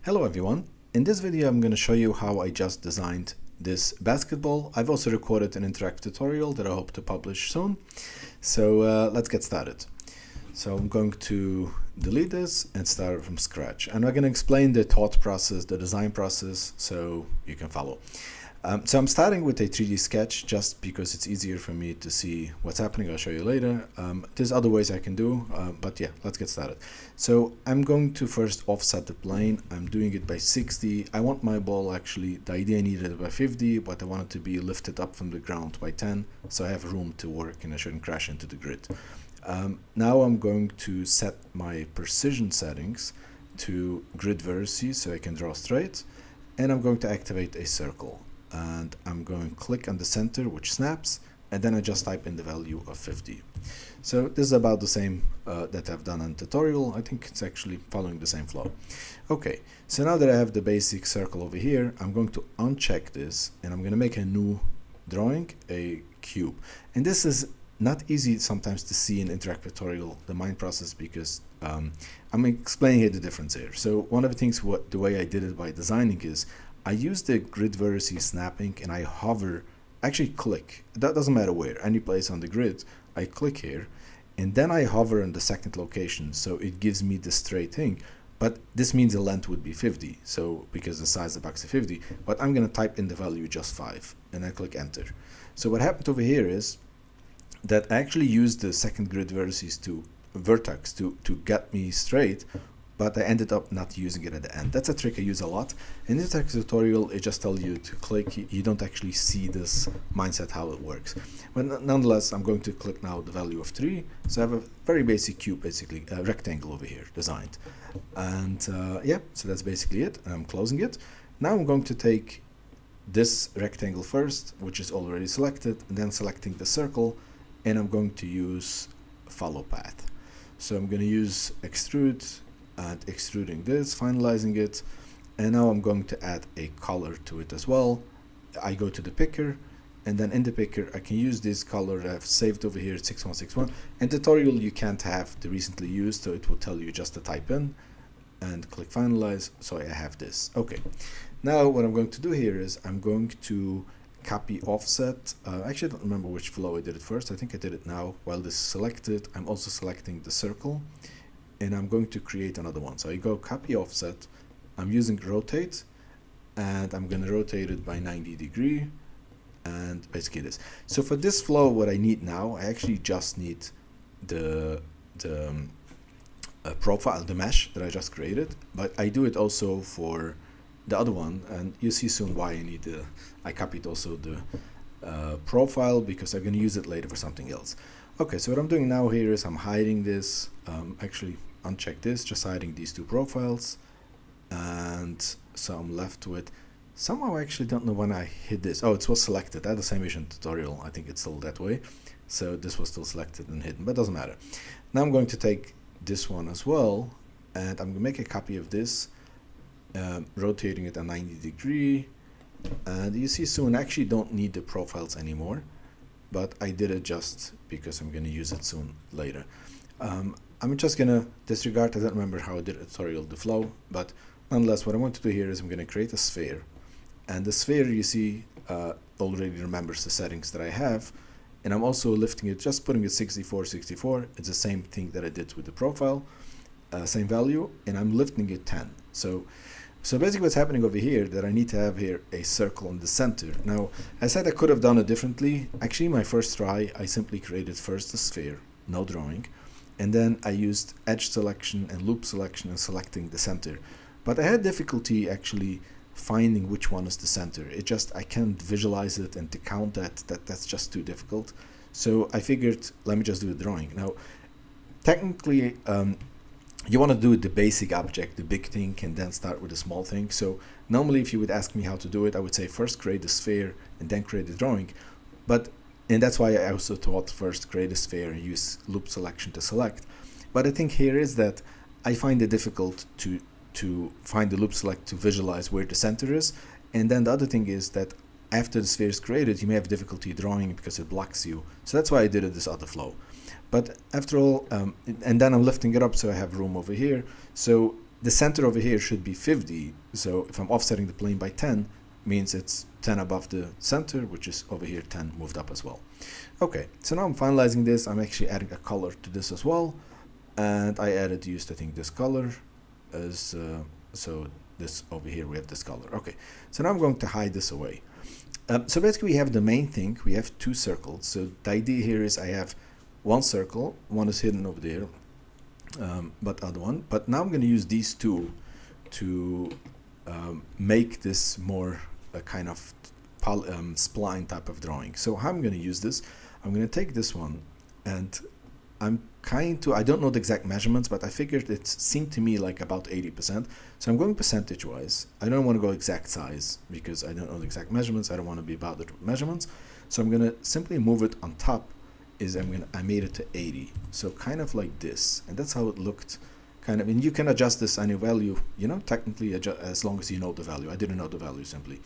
Hello everyone. In this video I'm going to show you how I just designed this basketball. I've also recorded an interactive tutorial that I hope to publish soon. So let's get started. So I'm going to delete this and start from scratch. And I'm going to explain the thought process, the design process, so you can follow. So I'm starting with a 3D sketch just because it's easier for me to see what's happening. I'll show you later. There's other ways I can do, but yeah, let's get started. So I'm going to first offset the plane. I'm doing it by 60. I want my ball actually, the idea I needed it by 50, but I want it to be lifted up from the ground by 10, so I have room to work and I shouldn't crash into the grid. Now I'm going to set my precision settings to grid vertices so I can draw straight, and I'm going to activate a circle. And I'm going to click on the center, which snaps, and then I just type in the value of 50. So this is about the same that I've done on tutorial. I think it's actually following the same flow. Okay, so now that I have the basic circle over here, I'm going to uncheck this and I'm going to make a new drawing, a cube. And this is not easy sometimes to see in interactive tutorial, the mind process, because I'm explaining here the difference here. So one of the things, the way I did it by designing is I use the grid vertices snapping and I hover, actually click, that doesn't matter where, any place on the grid, I click here and then I hover in the second location, so it gives me the straight thing. But this means the length would be 50, so because the size of the box is 50, but I'm gonna type in the value just 5 and I click enter. So what happened over here is that I actually used the second grid vertices to vertex to get me straight, but I ended up not using it at the end. That's a trick I use a lot. In this tutorial, it just tells you to click. You don't actually see this mindset, how it works. But nonetheless, I'm going to click now the value of 3. So I have a very basic cube, basically a rectangle over here designed. And yeah, so that's basically it. I'm closing it. Now I'm going to take this rectangle first, which is already selected, and then selecting the circle, and I'm going to use follow path. So I'm going to use extrude, and extruding this, finalizing it, and now I'm going to add a color to it as well. I go to the picker, and then in the picker I can use this color that I've saved over here, 6161. In tutorial you can't have the recently used, so it will tell you just to type in and click finalize. So I have this. Okay, now what I'm going to do here is I'm going to copy offset. Actually I don't remember which flow I did it first. I think I did it now. While this is selected, I'm also selecting the circle, and I'm going to create another one. So I go copy offset, I'm using rotate, and I'm going to rotate it by 90 degree, and basically this. So for this flow, what I need now, I actually just need the profile, the mesh that I just created, but I do it also for the other one, and you see soon why I need I copied also the profile, because I'm going to use it later for something else. Okay, so what I'm doing now here is I'm hiding this, actually uncheck this, just hiding these two profiles, and so I'm left with, somehow I actually don't know when I hid this. Oh, it was selected. I had the same issue in tutorial. I think it's still that way. So this was still selected and hidden, but it doesn't matter. Now I'm going to take this one as well, and I'm going to make a copy of this, rotating it at 90 degree, and you see soon I actually don't need the profiles anymore, but I did it just because I'm going to use it soon later. I'm just going to disregard, I don't remember how I did a tutorial, the flow, but nonetheless what I want to do here is I'm going to create a sphere, and the sphere you see already remembers the settings that I have, and I'm also lifting it, just putting it 64, 64. It's the same thing that I did with the profile, same value, and I'm lifting it 10. So basically what's happening over here, that I need to have here a circle in the center. Now, I said I could have done it differently. Actually, my first try, I simply created first a sphere, no drawing, and then I used edge selection and loop selection and selecting the center. But I had difficulty actually finding which one is the center. It just, I can't visualize it, and to count that's just too difficult. So I figured, let me just do a drawing. Now, technically, you want to do the basic object, the big thing, and then start with the small thing. So normally if you would ask me how to do it, I would say first create the sphere and then create the drawing. And that's why I also taught first create a sphere and use loop selection to select. But I think here is that I find it difficult to find the loop select to visualize where the center is. And then the other thing is that after the sphere is created, you may have difficulty drawing because it blocks you. So that's why I did it this other flow. But after all, and then I'm lifting it up so I have room over here. So the center over here should be 50. So if I'm offsetting the plane by 10, means it's 10 above the center, which is over here 10 moved up as well. Okay, so now I'm finalizing this. I'm actually adding a color to this as well, and I used I think this color as so this over here we have this color. Okay, so now I'm going to hide this away. So basically we have the main thing, we have two circles. So the idea here is I have one circle, one is hidden over there, but other one. But now I'm going to use these two to make this more a kind of spline type of drawing. So how I'm going to use this, I'm going to take this one, and I don't know the exact measurements, but I figured it seemed to me like about 80%. So I'm going percentage wise. I don't want to go exact size because I don't know the exact measurements. I don't want to be about the measurements. So I'm going to simply move it on top. I made it to 80. So kind of like this, and that's how it looked. Kind of, and you can adjust this any value, technically as long as you know the value. I didn't know the value simply.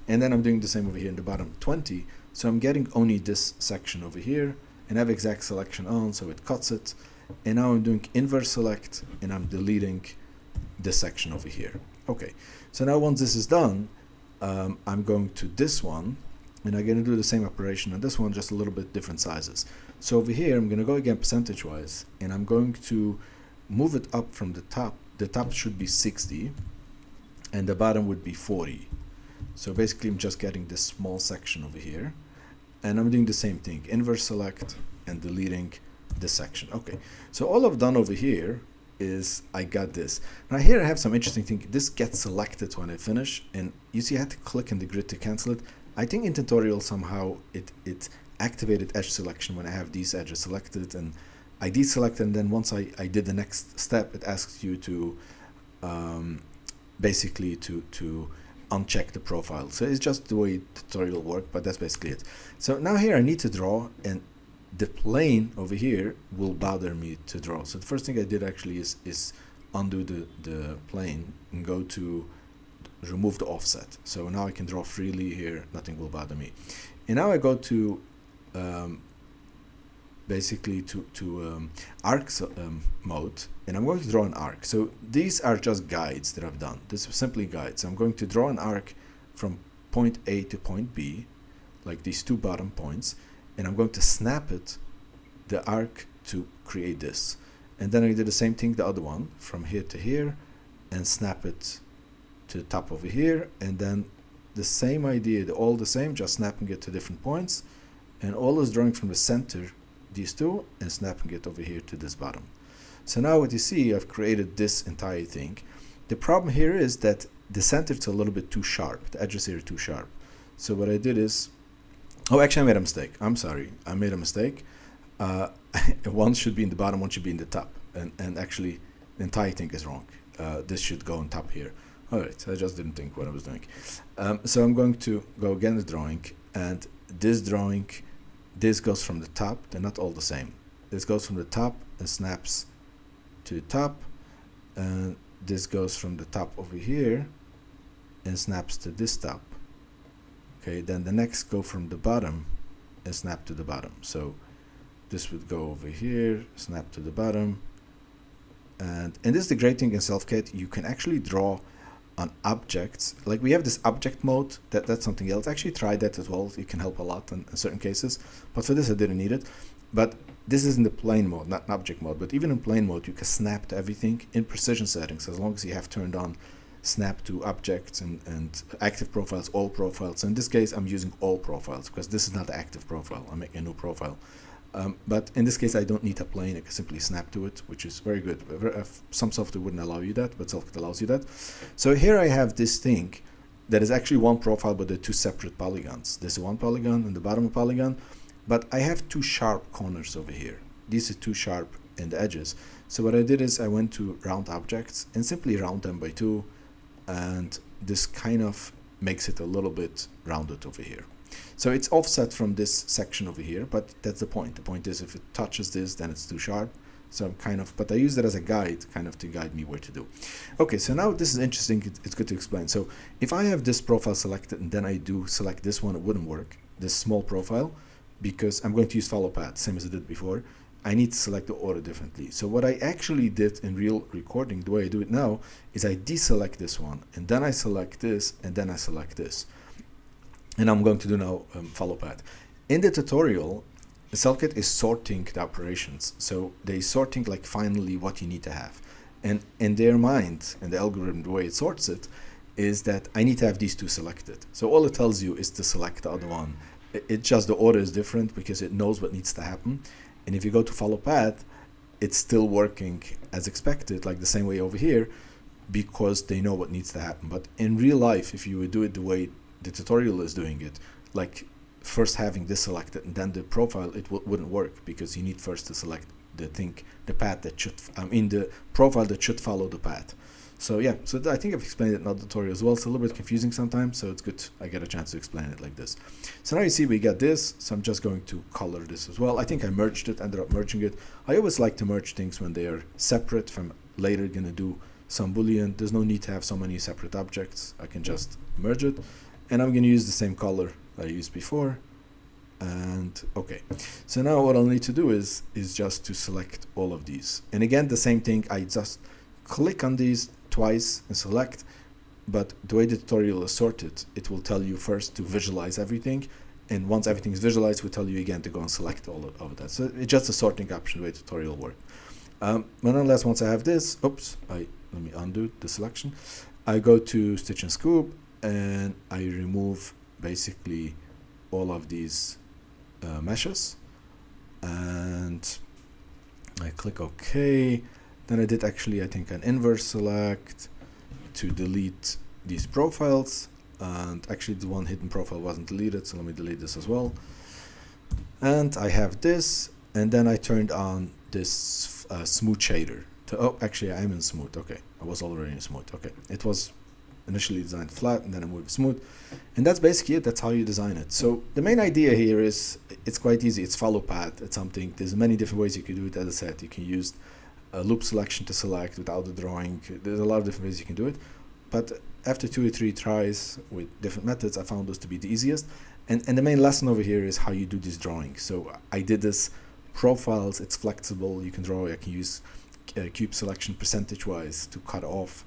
And then I'm doing the same over here in the bottom 20. So I'm getting only this section over here, and I have exact selection on, so it cuts it. And now I'm doing inverse select, and I'm deleting this section over here. Okay, so now once this is done, I'm going to this one, and I'm going to do the same operation on this one, just a little bit different sizes. So over here, I'm going to go again percentage wise, and I'm going to move it up from the top. The top should be 60, and the bottom would be 40. So basically, I'm just getting this small section over here, and I'm doing the same thing, inverse select and deleting this section. Okay, so all I've done over here is I got this. Now here I have some interesting thing. This gets selected when I finish, and you see I had to click in the grid to cancel it. I think in tutorial somehow it activated edge selection when I have these edges selected, and I deselect, and then once I did the next step, it asks you to basically to uncheck the profile. So it's just the way the tutorial worked, but that's basically it. So now here I need to draw, and the plane over here will bother me to draw. So the first thing I did actually is undo the plane and go to remove the offset. So now I can draw freely here, nothing will bother me. And now I go to basically to arc mode, and I'm going to draw an arc. So these are just guides that I've done. This is simply guides. I'm going to draw an arc from point A to point B, like these two bottom points, and I'm going to snap it, the arc, to create this. And then I did the same thing the other one, from here to here, and snap it to the top over here, and then the same idea, all the same, just snapping it to different points, and all is drawing from the center, these two, and snapping it over here to this bottom. So now what you see, I've created this entire thing. The problem here is that the center is a little bit too sharp. The edges here are too sharp. So what I did is, oh, actually I made a mistake. I'm sorry, I made a mistake. One should be in the bottom, one should be in the top, and actually the entire thing is wrong. This should go on top here. All right, I just didn't think what I was doing. So I'm going to go again with drawing, and this drawing, this goes from the top. They're not all the same. This goes from the top and snaps to the top, and this goes from the top over here and snaps to this top. Okay, then the next go from the bottom and snap to the bottom. So this would go over here, snap to the bottom, and this is the great thing in SelfCAD. You can actually draw on objects. Like we have this object mode, that's something else. Actually try that as well. It can help a lot in certain cases, but for this I didn't need it. But this is in the plane mode, not object mode. But even in plane mode, you can snap to everything in precision settings, as long as you have turned on snap to objects and active profiles, all profiles. In this case, I'm using all profiles because this is not the active profile. I'm making a new profile. But in this case, I don't need a plane. I can simply snap to it, which is very good. Some software wouldn't allow you that, but SelfCAD allows you that. So here I have this thing that is actually one profile, but they're two separate polygons. This is one polygon and the bottom polygon, but I have two sharp corners over here. These are too sharp in the edges. So what I did is I went to round objects and simply round them by 2, and this kind of makes it a little bit rounded over here. So it's offset from this section over here, but that's the point. The point is if it touches this, then it's too sharp. So I'm kind of, but I use that as a guide, kind of to guide me where to do. Okay, so now this is interesting. It's good to explain. So if I have this profile selected and then I do select this one, it wouldn't work, this small profile, because I'm going to use follow path, same as I did before. I need to select the order differently. So what I actually did in real recording, the way I do it now, is I deselect this one, and then I select this, and then I select this. And I'm going to do now follow path. In the tutorial, SelfCAD is sorting the operations. So they're sorting like finally what you need to have. And in their mind, and the algorithm, the way it sorts it, is that I need to have these two selected. So all it tells you is to select the other one. It's just the order is different because it knows what needs to happen. And if you go to follow path, it's still working as expected, like the same way over here, because they know what needs to happen. But in real life, if you would do it the way the tutorial is doing it, like first having this selected and then the profile, it wouldn't work, because you need first to select the path that should, the profile that should follow the path. So yeah, so I think I've explained it in the tutorial as well. It's a little bit confusing sometimes, so it's good I get a chance to explain it like this. So now you see we got this, so I'm just going to color this as well. I think I merged it, ended up merging it. I always like to merge things when they are separate. If I'm later going to do some Boolean, there's no need to have so many separate objects. I can just merge it, and I'm going to use the same color I used before. And okay, so now what I'll need to do is just to select all of these. And again, the same thing, I just click on these twice and select, but the way the tutorial is sorted, it will tell you first to visualize everything, and once everything is visualized, we'll tell you again to go and select all of that. So it's just a sorting option, the way the tutorial works. But nonetheless, once I have this, let me undo the selection. I go to Stitch and Scoop, and I remove basically all of these meshes, and I click OK. Then I did actually, I think, an inverse select to delete these profiles, and actually the one hidden profile wasn't deleted, so let me delete this as well. And I have this, and then I turned on this smooth shader. Actually I am in smooth. Okay, I was already in smooth. Okay, it was initially designed flat, and then I moved smooth, and that's basically it. That's how you design it. So the main idea here is it's quite easy. It's follow path. It's something. There's many different ways you can do it. As I said, you can use a loop selection to select without the drawing. There's a lot of different ways you can do it, but after 2 or 3 tries with different methods, I found this to be the easiest. And the main lesson over here is how you do these drawings. So I did this profiles. It's flexible. You can draw. I can use cube selection percentage wise to cut off,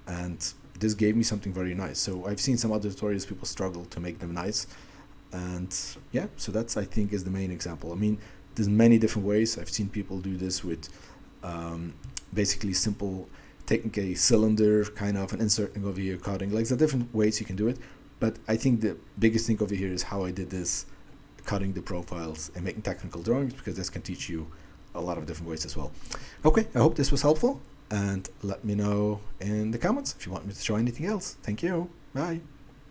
and this gave me something very nice. So I've seen some other tutorials, people struggle to make them nice, and yeah, so that's, I think, is the main example. I mean, there's many different ways. I've seen people do this with basically simple, taking a cylinder kind of and inserting over here, cutting. Like, there are different ways you can do it, but I think the biggest thing over here is how I did this, cutting the profiles and making technical drawings, because this can teach you a lot of different ways as well. Okay, I hope this was helpful, and let me know in the comments if you want me to show anything else. Thank you. Bye.